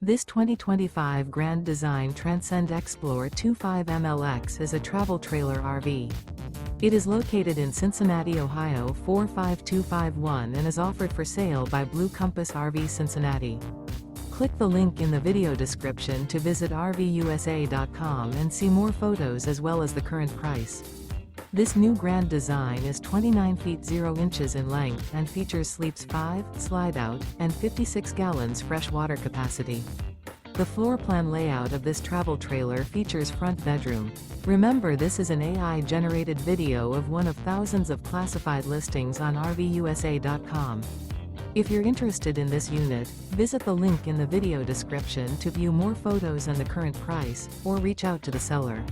This 2025 Grand Design Transcend Xplor 25MLX is a travel trailer RV. It is located in Cincinnati, Ohio 45251 and is offered for sale by Blue Compass RV Cincinnati. Click the link in the video description to visit RVUSA.com and see more photos as well as the current price. This new Grand Design is 29 feet 0 inches in length and features sleeps 5, slide-out, and 56 gallons fresh water capacity. The floor plan layout of this travel trailer features front bedroom. Remember, this is an AI-generated video of one of thousands of classified listings on RVUSA.com. If you're interested in this unit, visit the link in the video description to view more photos and the current price, or reach out to the seller.